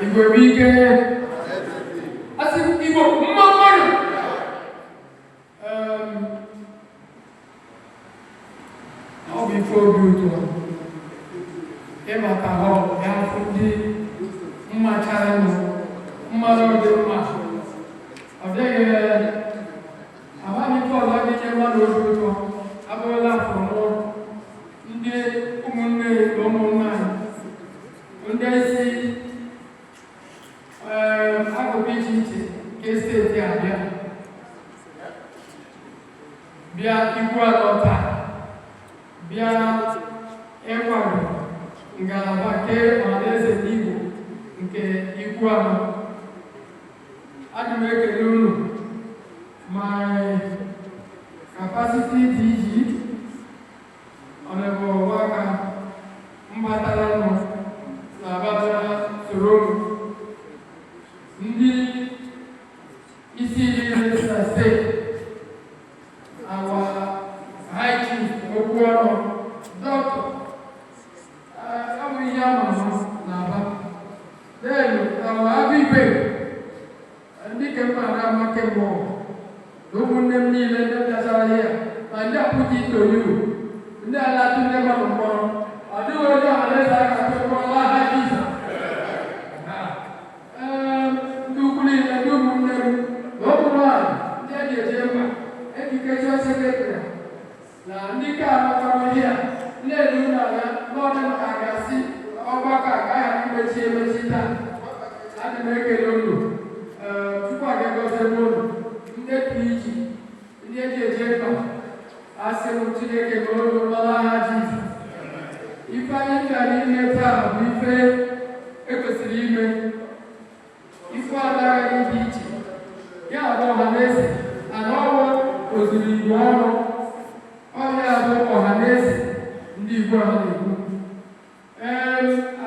Igwe wike asị Igbo mmanwụ ọ bụ ife obi ụtọ ịmata ha ya afụ ndị mmachara nụ mmanụ dị mma ọ bịaghị amaghị ife ọzọ dị nye mmadụ obi ụtọ abụrụla fụrụ ndị ụmụnne na ụmụnna anyị ndị isi akụkụ iche iche nke steeti abịa bịa ikwu atọ taa bịa ịkwado ngalaba nke ọhaneze n'Igbo nke ikwu anọ. Ana m ekele unu my capacity DG Honorable Waka mbatara nọ na ababara soro ndị isi na steeti our high chief okwu ọnụ dọkịta abụ ihe ama na aba delu abụ igwe ndị kemgbe na amake mmụọ na ụmụnne m niile ndị bịachara ihe na ndị apụghị itoyu ndị ala tụnye mmadụ mkpọrọ ọ dịghị onye ọhaneze aka tụkpọrọ aha Jizọs ndị ukwu niile ndị ụmụnne m na ụmụ nwaanyị ndị eji eje mba edukeshọn sekretrị na ndị ka anọkọrọ ihe a na-eru n'ala n'ọdụ a ga-asị ọgbakọ agaghị emechi emechi taa. Adị m ekele unu tupu a ga-egozie n'ụlọ ndị PG ndị eji eje mba asị m Chineke na olu n'ọla ha Jizọs. Ife anyị bịara ime taa bụ ife ekwesịrị ime ife agaghị dị iche ya bụ ọhaneze ana ọrụ ozuru Igbo ọrụ ọrịa bụ ọhaneze ndị Igbo ha na-ekwu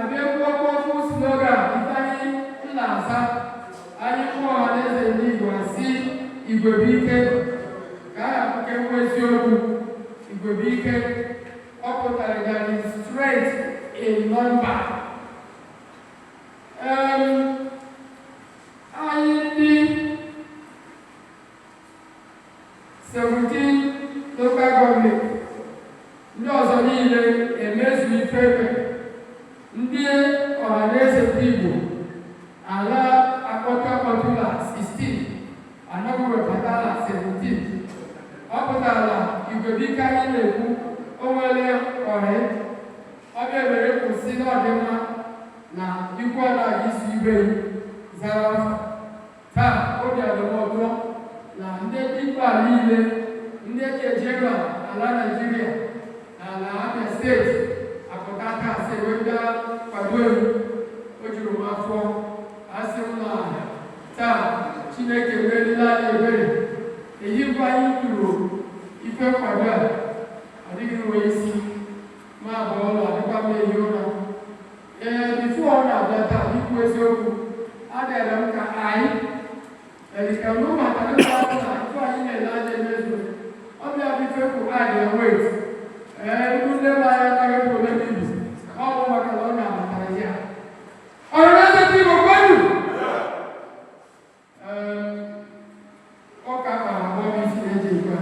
abịa kwuokwu slogan ife anyị na-aza anyị kwuo ọhaneze ndị Igbo asị Igbo bụ ike ka a ga-akpụke nwa eziokwu. Igbo bụ ike ọ pụtara that is strength in number. Anyị ndị 17 local government ndị ọzọ niile emezu ife ndị ọhaneze ndị Igbo ala akpọtụla 16 anaghị wepụtala 17. Ọ pụtara Igwe bụ ike anyị na-ekwu o nwere ọrịa ọbịa mere kwụsị n'ọdịmma na ikwu anaghị isi ibe zara afọ taa obi alụmọdụ na ndị ikpe a niile ndị eji eje ala Naịjirịa na ala Abia steeti apụta taa sị wega kwado elu o juru m afọ asị m na taa Chineke merila anyị ebere eyikwa anyị kwuru ife kwado a ọ dịghị nwe isi ma abụọ ụlọ adịkwa m ehi ụra bifo ọ na-abịa taa ikwu eziokwu adịara m ka anyị erika n'ụmụaka ndị ahụ na ife anyị na-ele anya emezu ọbịa bife kwụ adịa wet ndị nne m anya anaghị bụ ole bibi ọ bụ maka na ọ na-amatara ya ọhaneze ndị Igbo kwenu ọka kpara abụọ isi na-eji ekwe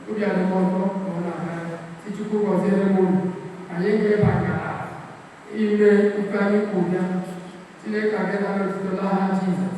obi alụmọdụ ma ọ na-aga si Chukwu gọziere m unu anyị ga-eba gara ime ife anyị kwụ ya Chineke agịnara otuto n'aha Jizọs.